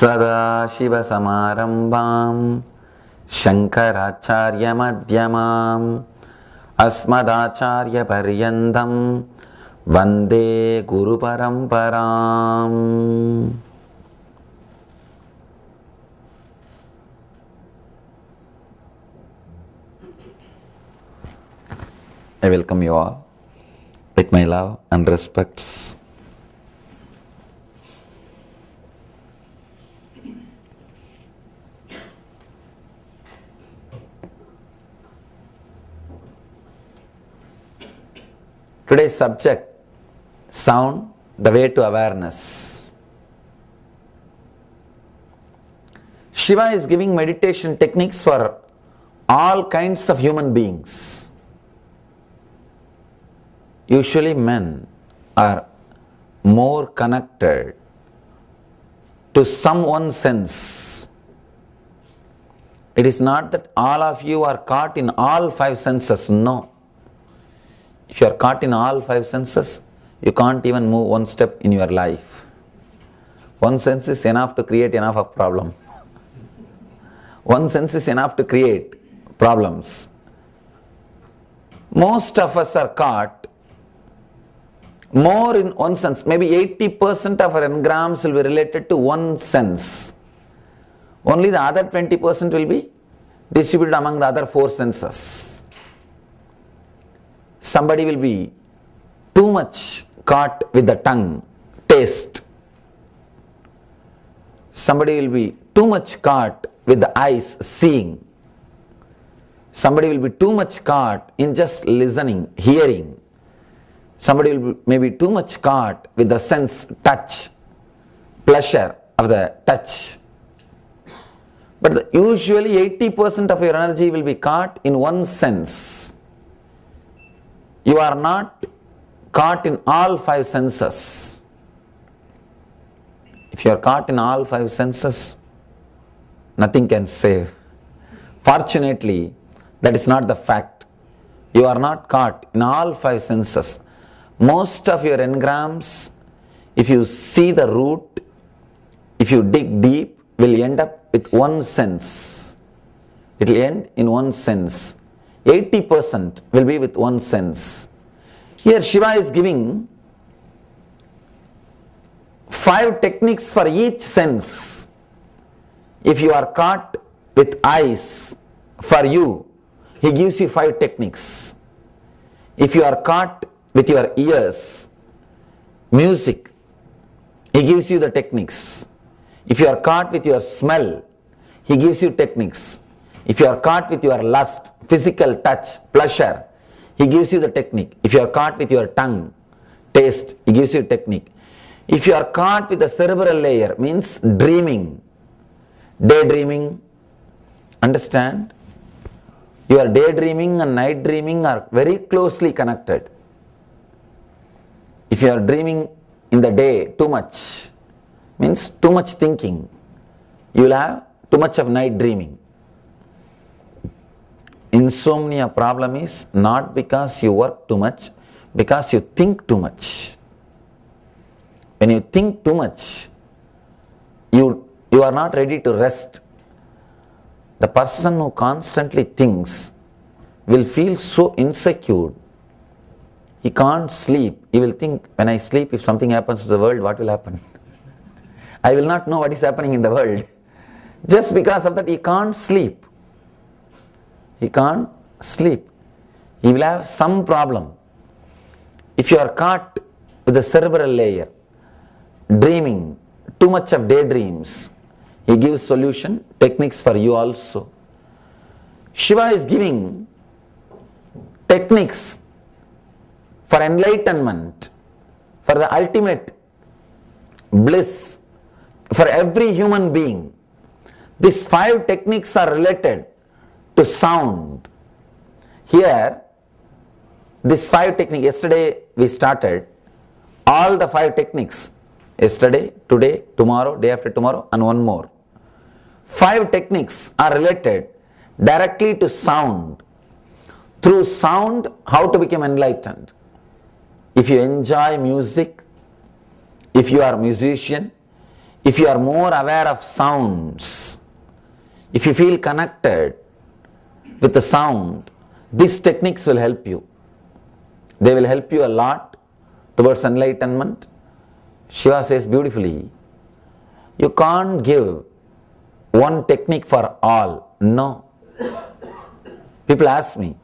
सदाशिवसमारम्भां शङ्कराचार्यमध्यमाम् अस्मदाचार्यपर्यन्तं वन्दे गुरुपरम्पराम्. I welcome you all with my love and respects. Today's subject, sound, the way to awareness. Shiva is giving meditation techniques for all kinds of human beings. Usually men are more connected to some one sense. It is not that all of you are caught in all five senses, no. If you are caught in all five senses, you can't even move one step in your life. One sense is enough to create enough of problem. One sense is enough to create problems. Most of us are caught more in one sense. Maybe 80% of our engrams will be related to one sense. Only the other 20% will be distributed among the other four senses. Somebody will be too much caught with the tongue, taste. Somebody will be too much caught with the eyes, seeing. Somebody will be too much caught in just listening, hearing. Somebody will be maybe too much caught with the sense, touch, pleasure of the touch. But usually 80% of your energy will be caught in one sense. You are not caught in all five senses. If you are caught in all five senses, nothing can save. Fortunately, that is not the fact. You are not caught in all five senses. Most of your engrams, if you see the root, if you dig deep, will end up with one sense. It will end in one sense. 80% will be with one sense. Here Shiva is giving 5 techniques for each sense. If you are caught with eyes, for you, he gives you 5 techniques. If you are caught with your ears, music, he gives you the techniques. If you are caught with your smell, he gives you techniques. If you are caught with your lust, physical touch, pleasure, he gives you the technique. If you are caught with your tongue, taste, he gives you technique. If you are caught with the cerebral layer, means dreaming, daydreaming, understand? Your daydreaming and night dreaming are very closely connected. If you are dreaming in the day too much, means too much thinking, you will have too much of night dreaming. Insomnia problem is not because you work too much, because you think too much. When you think too much, you are not ready to rest. The person who constantly thinks will feel so insecure. He can't sleep. He will think, when I sleep, if something happens to the world, what will happen? I will not know what is happening in the world. Just because of that, he can't sleep. He can't sleep. He will have some problem. If you are caught with the cerebral layer, dreaming, too much of daydreams, he gives solution, techniques for you also. Shiva is giving techniques for enlightenment, for the ultimate bliss, for every human being. These 5 techniques are related to sound. Here, this 5 techniques, yesterday we started all the 5 techniques. Yesterday, today, tomorrow, day after tomorrow, and one more. 5 techniques are related directly to sound. Through sound, how to become enlightened. If you enjoy music, if you are a musician, if you are more aware of sounds, if you feel connected with the sound, these techniques will help you. They will help you a lot towards enlightenment. Shiva says beautifully, you can't give one technique for all. No. People ask me,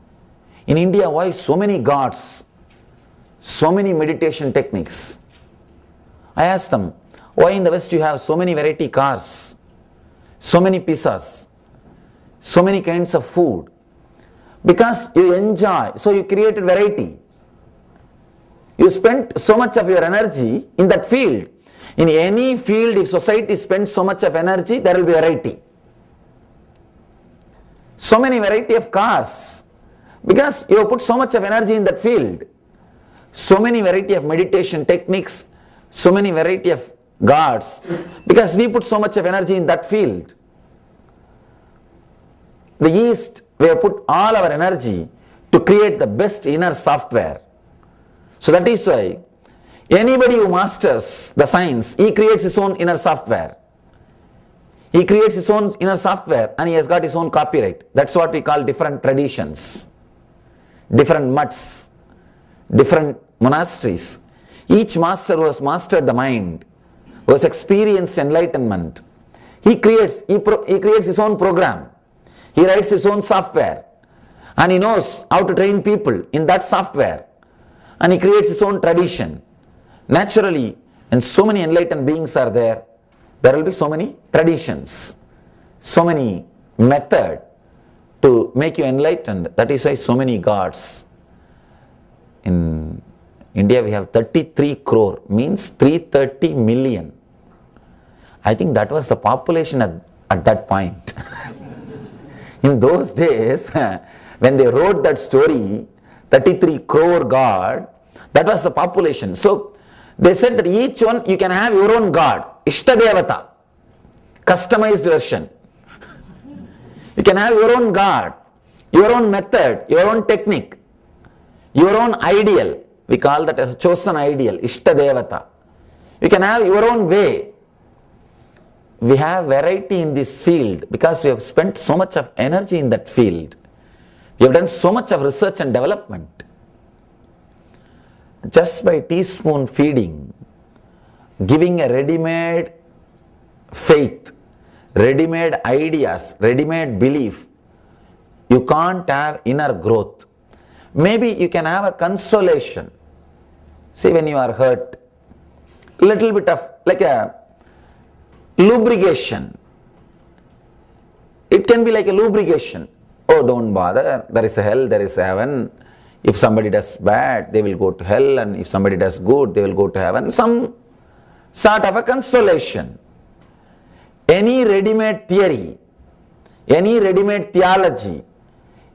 in India, why so many gods, so many meditation techniques? I ask them, why in the West you have so many variety cars, so many pizzas, so many kinds of food? Because you enjoy, so you created variety. You spent so much of your energy in that field. In any field, if society spends so much of energy, there will be variety. So many variety of cars, because you have put so much of energy in that field. So many variety of meditation techniques, so many variety of gods, because we put so much of energy in that field. The East, we have put all our energy to create the best inner software. So that is why anybody who masters the science, he creates his own inner software. He creates his own inner software and he has got his own copyright. That's what we call different traditions, different mutts, different monasteries. Each master who has mastered the mind, who has experienced enlightenment, he creates his own program. He writes his own software and he knows how to train people in that software, and he creates his own tradition. Naturally, and so many enlightened beings are there, there will be so many traditions, so many methods to make you enlightened. That is why so many gods. In India we have 33 crore, means 330 million. I think that was the population at that point. In those days, when they wrote that story, 33 crore god, that was the population. So they said that each one you can have your own god, Ishtadevata, customized version. You can have your own god, your own method, your own technique, your own ideal. We call that as a chosen ideal, Ishtadevata. You can have your own way. We have variety in this field because we have spent so much of energy in that field. We have done so much of research and development. Just by teaspoon feeding, giving a ready-made faith, ready-made ideas, ready-made belief, you can't have inner growth. Maybe you can have a consolation. See, when you are hurt, little bit of like a lubrication. It can be like a lubrication. Oh, don't bother, there is a hell, there is a heaven. If somebody does bad, they will go to hell, and if somebody does good, they will go to heaven. Some sort of a consolation. Any ready-made theory, any ready-made theology,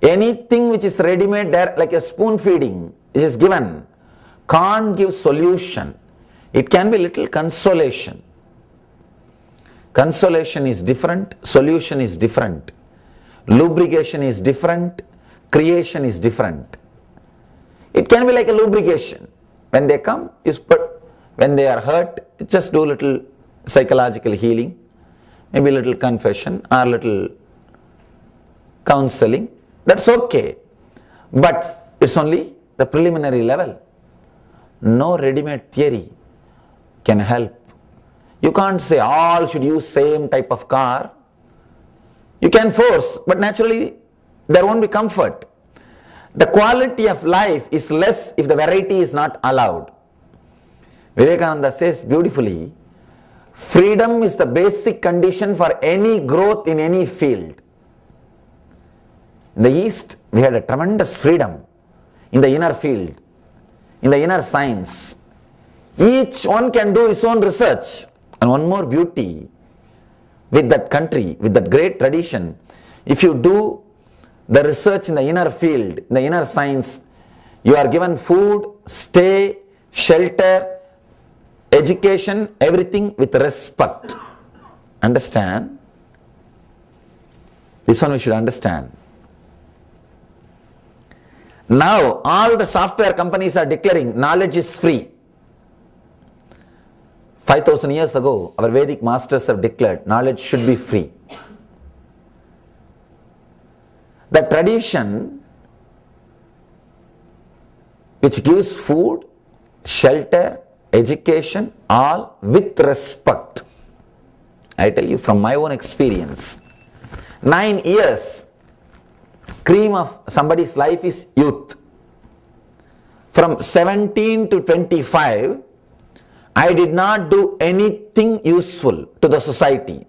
anything which is ready-made there, like a spoon feeding, which is given, can't give solution. It can be little consolation. Consolation is different, solution is different, lubrication is different, creation is different. It can be like a lubrication. When they come, you put, when they are hurt, you just do little psychological healing, maybe little confession or little counseling. That's okay. But it's only the preliminary level. No ready-made theory can help. You can't say all should use same type of car. You can force, but naturally there won't be comfort. The quality of life is less if the variety is not allowed. Vivekananda says beautifully, freedom is the basic condition for any growth in any field. In the East, we had a tremendous freedom in the inner field, in the inner science. Each one can do his own research. And one more beauty with that country, with that great tradition, if you do the research in the inner field, in the inner science, you are given food, stay, shelter, education, everything with respect. Understand? This one we should understand. Now, all the software companies are declaring knowledge is free. 5,000 years ago, our Vedic masters have declared knowledge should be free. The tradition which gives food, shelter, education, all with respect. I tell you from my own experience, 9 years, cream of somebody's life is youth. From 17 to 25, I did not do anything useful to the society.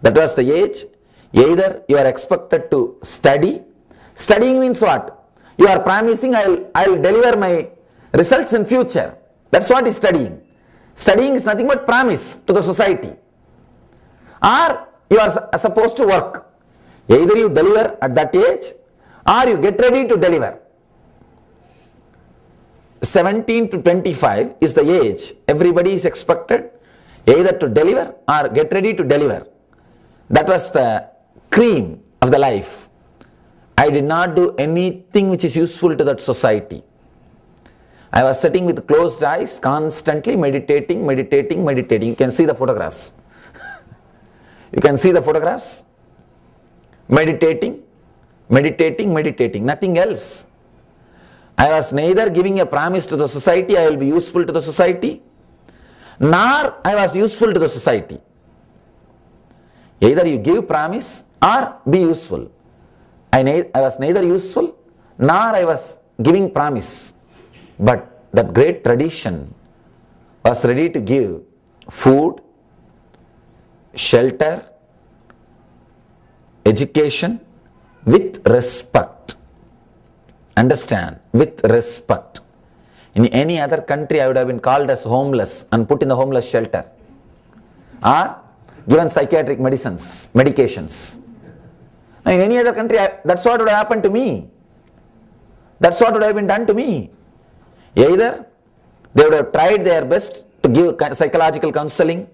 That was the age. Either you are expected to study. Studying means what? You are promising I'll deliver my results in future. That's what is studying. Studying is nothing but promise to the society. Or you are supposed to work. Either you deliver at that age or you get ready to deliver. 17 to 25 is the age everybody is expected either to deliver or get ready to deliver. That was the cream of the life. I did not do anything which is useful to that society. I was sitting with closed eyes, constantly meditating. You can see the photographs. You can see the photographs. Meditating, nothing else. I was neither giving a promise to the society I will be useful to the society, nor I was useful to the society. Either you give promise or be useful. I was neither useful nor I was giving promise. But that great tradition was ready to give food, shelter, education with respect. Understand? With respect. In any other country, I would have been called as homeless and put in the homeless shelter, or given psychiatric medications. Now, in any other country, that's what would have happened to me. That's what would have been done to me. Either they would have tried their best to give psychological counseling.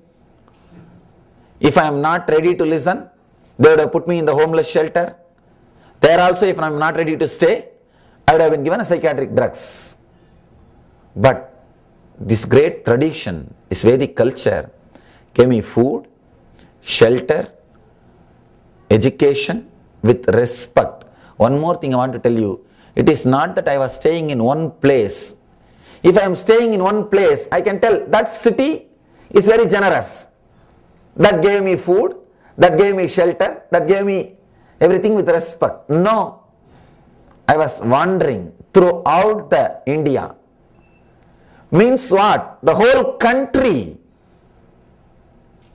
If I am not ready to listen, they would have put me in the homeless shelter. There also, if I am not ready to stay, I would have been given a psychiatric drugs. But this great tradition, this Vedic culture, gave me food, shelter, education with respect. One more thing I want to tell you. It is not that I was staying in one place. If I am staying in one place, I can tell that city is very generous. That gave me food, that gave me shelter, that gave me everything with respect. No. I was wandering throughout the India. Means what? The whole country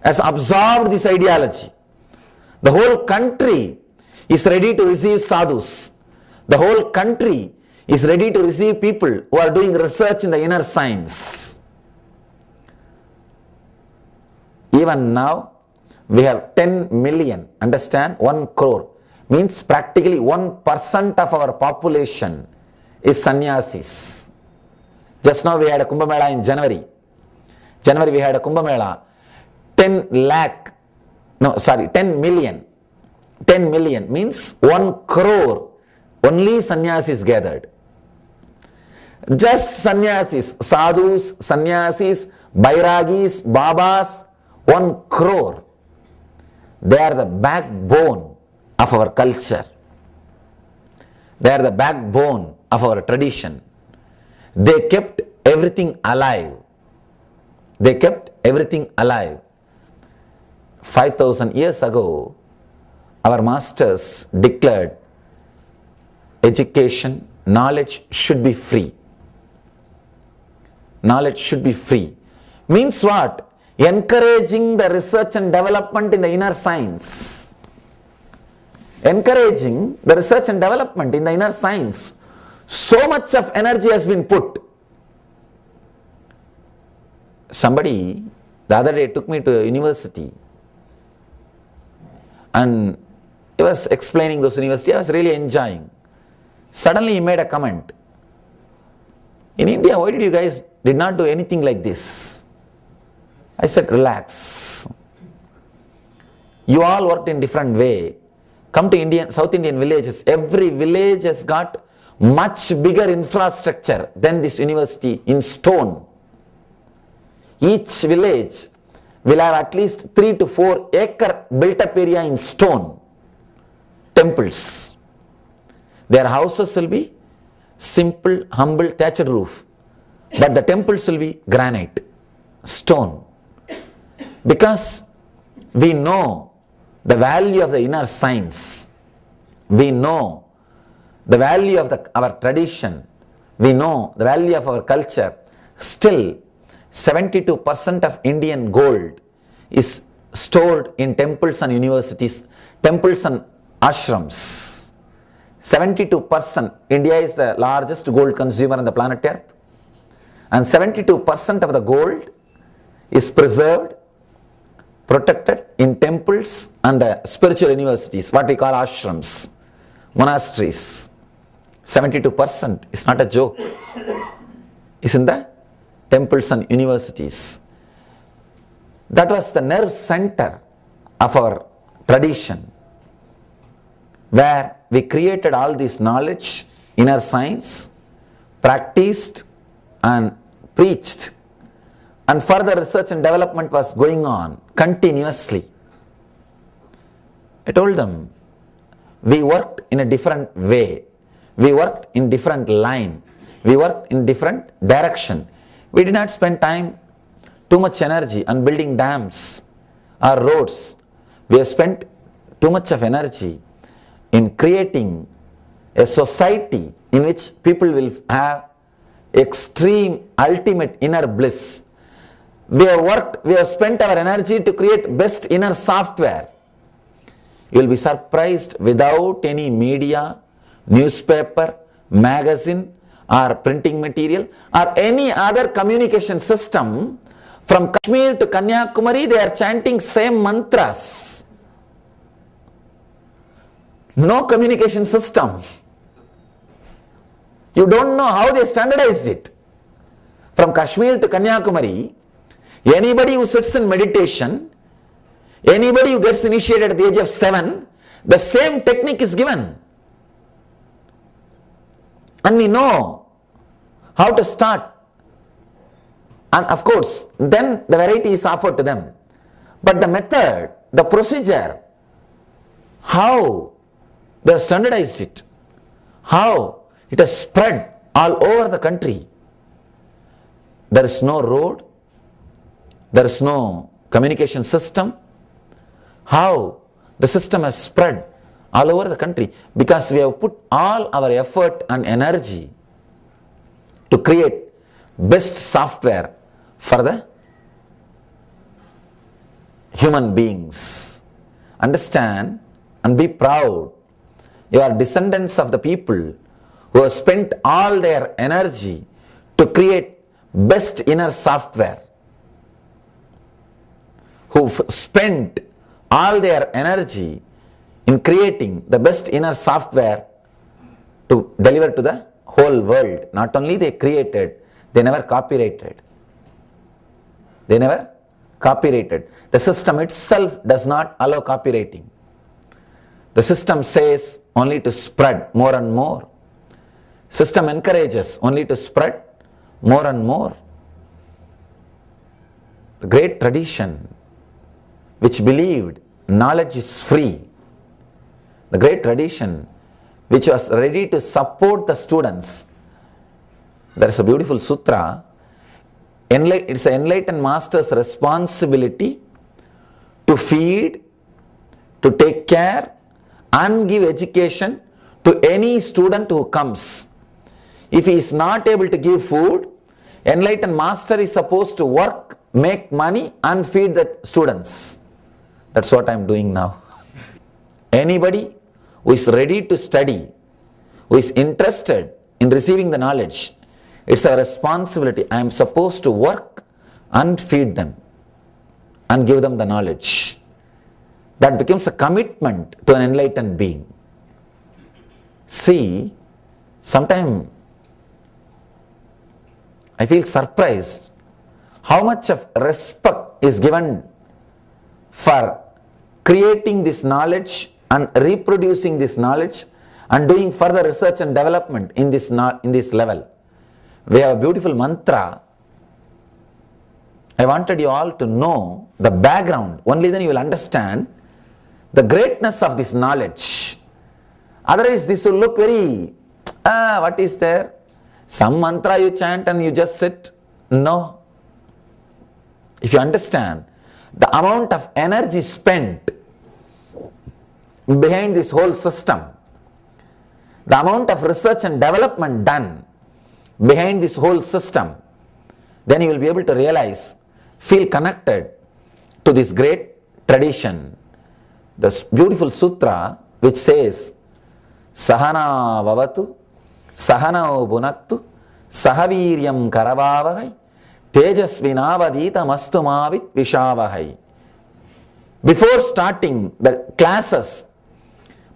has absorbed this ideology. The whole country is ready to receive sadhus. The whole country is ready to receive people who are doing research in the inner science. Even now, we have 10 million, understand? 1 crore. Means practically 1% of our population is sannyasis. Just now we had a Kumbh Mela in January. January we had a Kumbh Mela. 10 million. 10 million means 1 crore. Only sannyasis gathered. Just sannyasis, sadhus, sannyasis, bairagis, babas, 1 crore. They are the backbone of our culture. They are the backbone of our tradition. They kept everything alive. They kept everything alive. 5,000 years ago, our masters declared education, knowledge should be free. Knowledge should be free. Means what? Encouraging the research and development in the inner science. Encouraging the research and development in the inner science. So much of energy has been put. Somebody the other day took me to a university and he was explaining those universities. I was really enjoying. Suddenly he made a comment. In India, why did you guys did not do anything like this? I said, relax. You all worked in different way. Come to South Indian villages. Every village has got much bigger infrastructure than this university in stone. Each village will have at least 3 to 4 acre built up area in stone. Temples. Their houses will be simple, humble, thatched roof. But the temples will be granite, stone. Because we know the value of the inner science. We know the value of our tradition. We know the value of our culture. Still, 72% of Indian gold is stored in temples and universities, temples and ashrams. 72%. India is the largest gold consumer on the planet Earth. And 72% of the gold is preserved, protected in temples and spiritual universities, what we call ashrams, monasteries. 72% is not a joke. It's in the temples and universities. That was the nerve center of our tradition, where we created all this knowledge, inner science, practiced and preached, and further research and development was going on continuously. I told them, we worked in a different way. We worked in different line. We worked in different direction. We did not spend time, too much energy on building dams or roads. We have spent too much of energy in creating a society in which people will have extreme, ultimate inner bliss. We have spent our energy to create best inner software. You will be surprised, without any media, newspaper, magazine or printing material or any other communication system, from Kashmir to Kanyakumari, they are chanting same mantras. No communication system. You don't know how they standardized it. From Kashmir to Kanyakumari, anybody who sits in meditation, anybody who gets initiated at the age of 7, the same technique is given. And we know how to start. And of course, then the variety is offered to them. But the method, the procedure, how they have standardized it, how it has spread all over the country. There is no road, there is no communication system. How the system has spread all over the country? Because we have put all our effort and energy to create best software for the human beings. Understand and be proud. You are descendants of the people who have spent all their energy to create best inner software, who spent all their energy in creating the best inner software to deliver to the whole world. Not only they created, they never copyrighted. They never copyrighted. The system itself does not allow copywriting. The system says only to spread more and more. System encourages only to spread more and more. The great tradition which believed knowledge is free, the great tradition which was ready to support the students. There is a beautiful sutra. It's an enlightened master's responsibility to feed, to take care and give education to any student who comes. If he is not able to give food, enlightened master is supposed to work, make money and feed the students. That's what I am doing now. Anybody who is ready to study, who is interested in receiving the knowledge, it's a responsibility. I am supposed to work and feed them and give them the knowledge. That becomes a commitment to an enlightened being. See, sometimes I feel surprised how much of respect is given for creating this knowledge and reproducing this knowledge and doing further research and development in this level. We have a beautiful mantra I wanted you all to know the background. Only then you will understand the greatness of this knowledge. Otherwise, this will look very, what is there? Some mantra you chant and you just sit. No. If you understand the amount of energy spent behind this whole system, the amount of research and development done behind this whole system, then you will be able to realize, feel connected to this great tradition. This beautiful sutra which says, Sahana vavatu, Sahanao bunaktu, Sahaviryam karavavahai, Tejasvinavadita mastumavit vishavahai. Before starting the classes,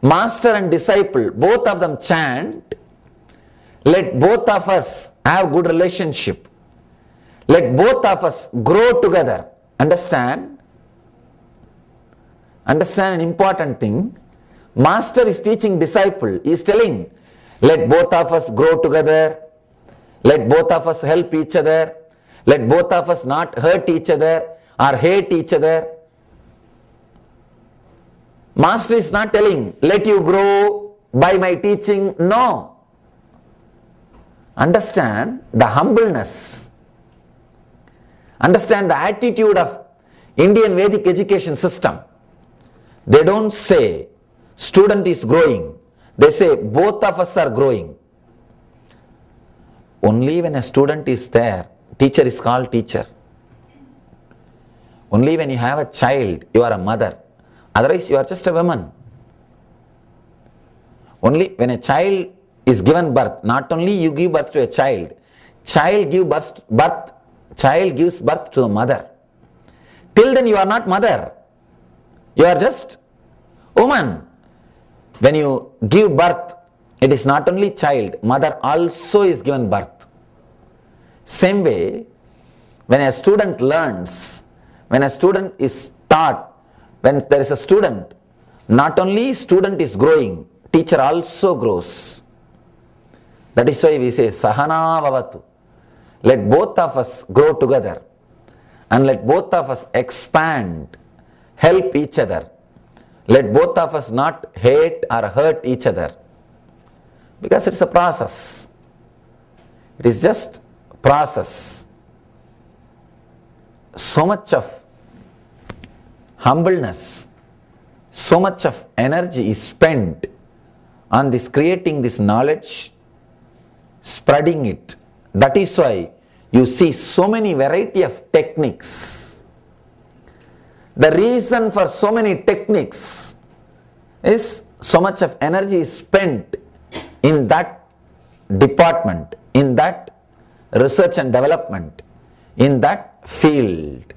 master and disciple, both of them chant, let both of us have good relationship. Let both of us grow together. Understand? Understand an important thing. Master is teaching disciple. He is telling, let both of us grow together. Let both of us help each other. Let both of us not hurt each other or hate each other. Master is not telling, let you grow by my teaching. No. Understand the humbleness. Understand the attitude of Indian Vedic education system. They don't say student is growing. They say both of us are growing. Only when a student is there, teacher is called teacher. Only when you have a child, you are a mother. Otherwise, you are just a woman. Only when a child is given birth, not only you give birth to a child, child gives birth to the mother. Till then you are not mother. You are just woman. When you give birth, it is not only child, mother also is given birth. Same way, when a student learns, when a student is taught, when there is a student, not only student is growing, teacher also grows. That is why we say Sahana vavatu. Let both of us grow together and let both of us expand, help each other. Let both of us not hate or hurt each other. Because it's a process. It is just process. So much of humbleness, so much of energy is spent on this creating this knowledge, spreading it. That is why you see so many variety of techniques. The reason for so many techniques is so much of energy is spent in that department, in that research and development, in that field.